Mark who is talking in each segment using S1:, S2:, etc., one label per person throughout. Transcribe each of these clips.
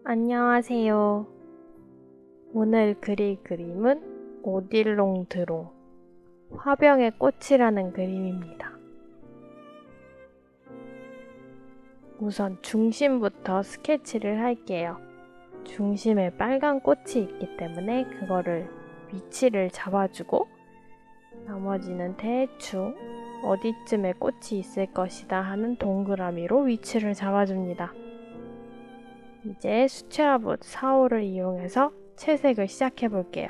S1: 안녕하세요. 오늘 그릴 그림은 오딜롱드롱, 화병의 꽃이라는 그림입니다. 우선 중심부터 스케치를 할게요. 중심에 빨간 꽃이 있기 때문에 그거를 위치를 잡아주고 나머지는 대충 어디쯤에 꽃이 있을 것이다 하는 동그라미로 위치를 잡아줍니다. 이제 수채화붓 4호를 이용해서 채색을 시작해 볼게요.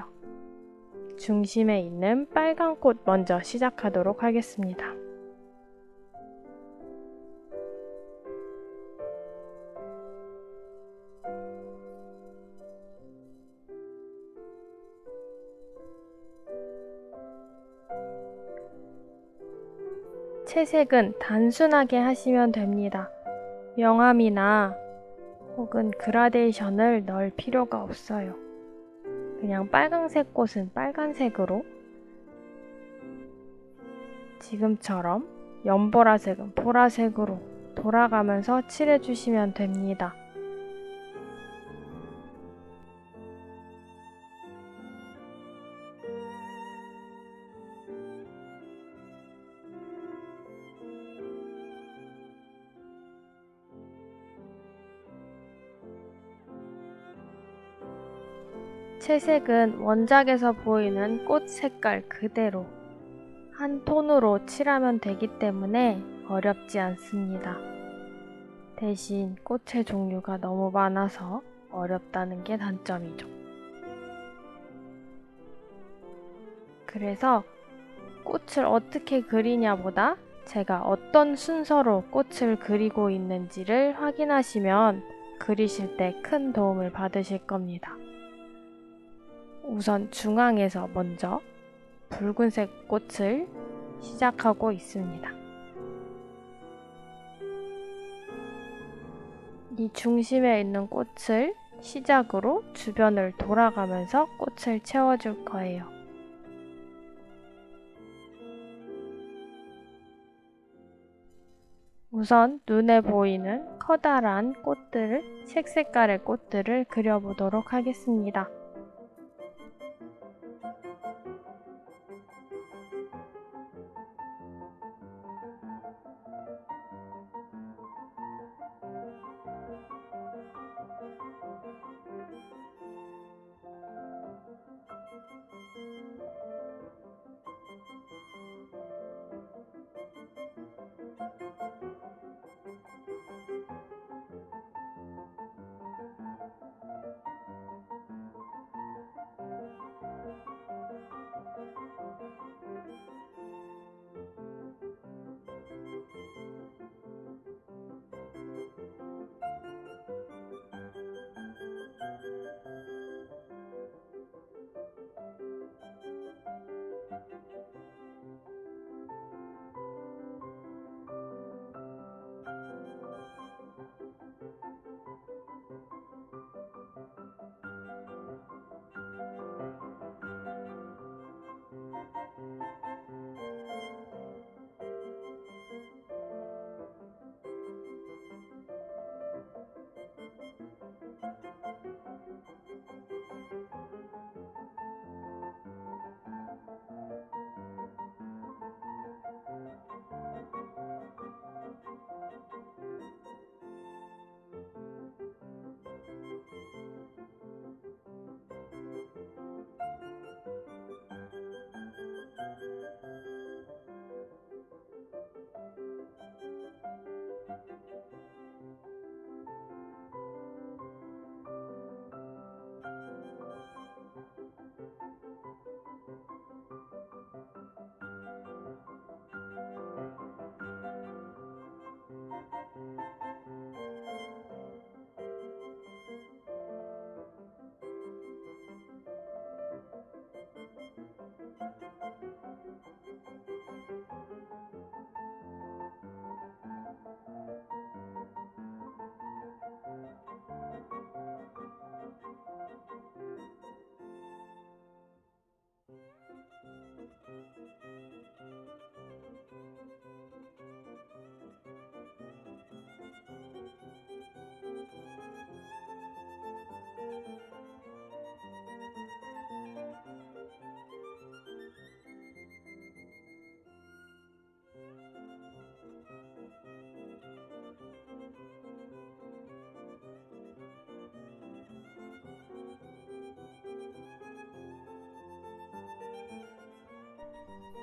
S1: 중심에 있는 빨간 꽃 먼저 시작하도록 하겠습니다. 채색은 단순하게 하시면 됩니다. 명암이나 혹은 그라데이션을 넣을 필요가 없어요. 그냥 빨간색 꽃은 빨간색으로, 지금처럼 연보라색은 보라색으로 돌아가면서 칠해주시면 됩니다. 채색은 원작에서 보이는 꽃 색깔 그대로 한 톤으로 칠하면 되기 때문에 어렵지 않습니다. 대신 꽃의 종류가 너무 많아서 어렵다는 게 단점이죠. 그래서 꽃을 어떻게 그리냐보다 제가 어떤 순서로 꽃을 그리고 있는지를 확인하시면 그리실 때 큰 도움을 받으실 겁니다. 우선 중앙에서 먼저 붉은색 꽃을 시작하고 있습니다. 이 중심에 있는 꽃을 시작으로 주변을 돌아가면서 꽃을 채워줄 거예요. 우선 눈에 보이는 커다란 꽃들을, 색깔의 꽃들을 그려보도록 하겠습니다.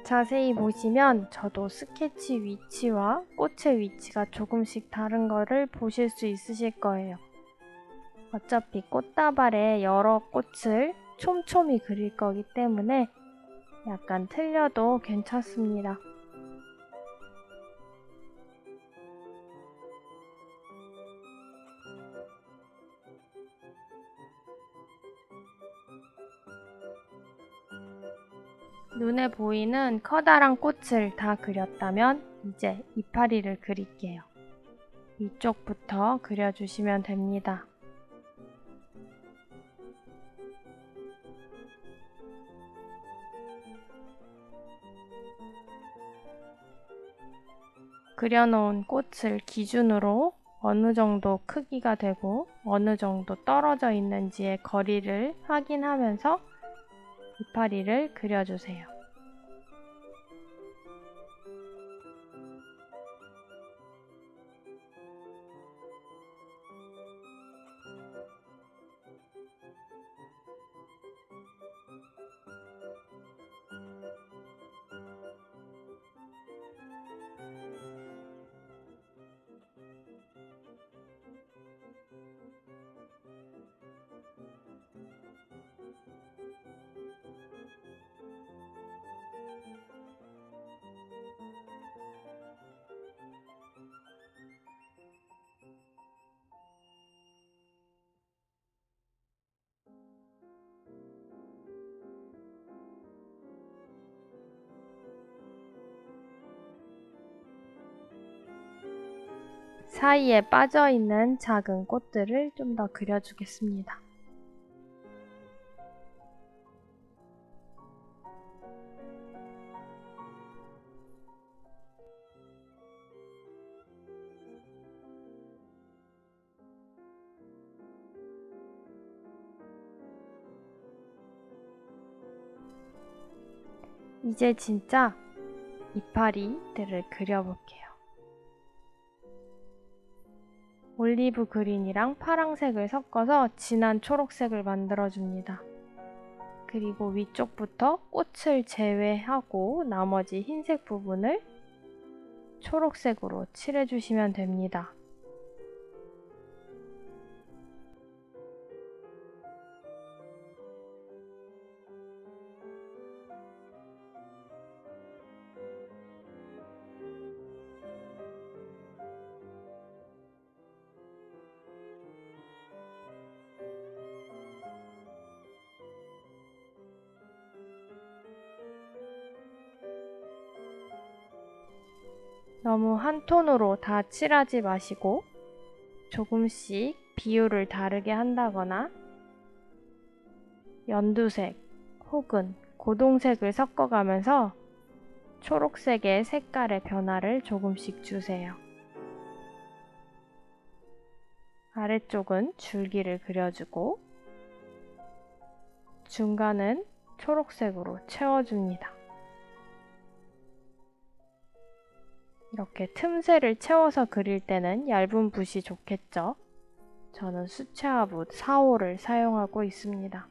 S1: 자세히 보시면 저도 스케치 위치와 꽃의 위치가 조금씩 다른 거를 보실 수 있으실 거예요. 어차피 꽃다발에 여러 꽃을 촘촘히 그릴 거기 때문에 약간 틀려도 괜찮습니다. 눈에 보이는 커다란 꽃을 다 그렸다면 이제 이파리를 그릴게요. 위쪽부터 그려주시면 됩니다. 그려놓은 꽃을 기준으로 어느 정도 크기가 되고 어느 정도 떨어져 있는지의 거리를 확인하면서 이파리를 그려주세요. 사이에 빠져있는 작은 꽃들을 좀 더 그려주겠습니다. 이제 진짜 이파리들을 그려볼게요. 올리브 그린이랑 파랑색을 섞어서 진한 초록색을 만들어줍니다. 그리고 위쪽부터 꽃을 제외하고 나머지 흰색 부분을 초록색으로 칠해주시면 됩니다. 너무 한 톤으로 다 칠하지 마시고 조금씩 비율을 다르게 한다거나 연두색 혹은 고동색을 섞어가면서 초록색의 색깔의 변화를 조금씩 주세요. 아래쪽은 줄기를 그려주고 중간은 초록색으로 채워줍니다. 이렇게 틈새를 채워서 그릴 때는 얇은 붓이 좋겠죠? 저는 수채화 붓 4호를 사용하고 있습니다.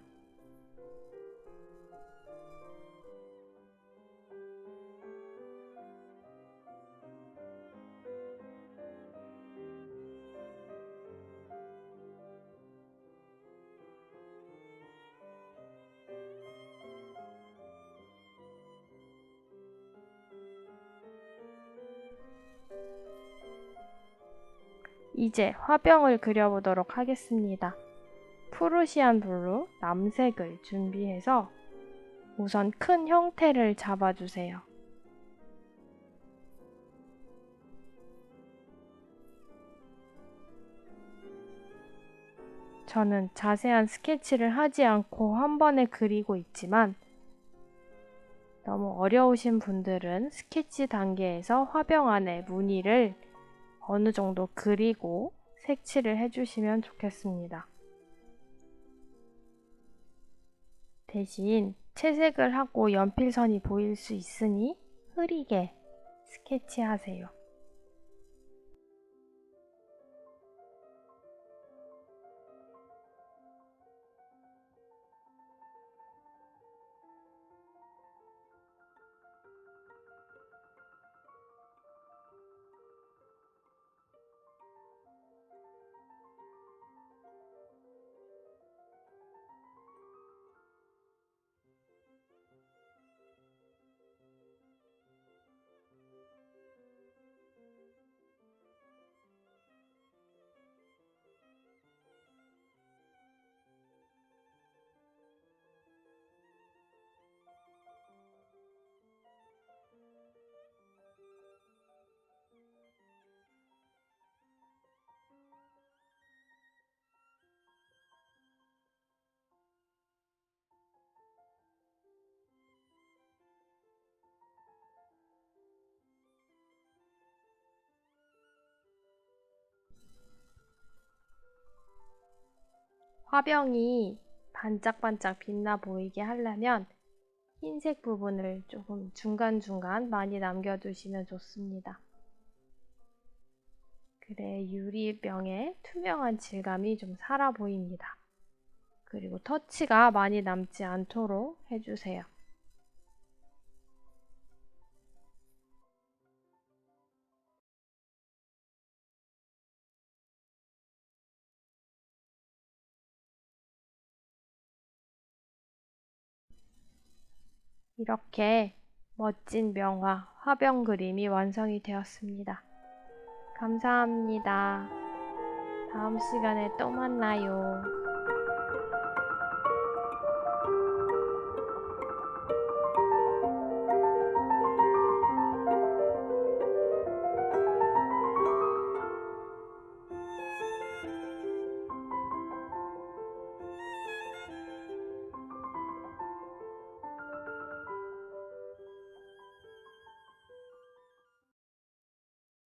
S1: 이제 화병을 그려보도록 하겠습니다. 프루시안 블루 남색을 준비해서 우선 큰 형태를 잡아주세요. 저는 자세한 스케치를 하지 않고 한 번에 그리고 있지만 너무 어려우신 분들은 스케치 단계에서 화병 안에 무늬를 어느 정도 그리고 색칠을 해주시면 좋겠습니다. 대신 채색을 하고 연필선이 보일 수 있으니 흐리게 스케치하세요. 화병이 반짝반짝 빛나 보이게 하려면 흰색 부분을 조금 중간중간 많이 남겨두시면 좋습니다. 그래 유리병의 투명한 질감이 좀 살아 보입니다. 그리고 터치가 많이 남지 않도록 해주세요. 이렇게 멋진 명화, 화병 그림이 완성이 되었습니다. 감사합니다. 다음 시간에 또 만나요.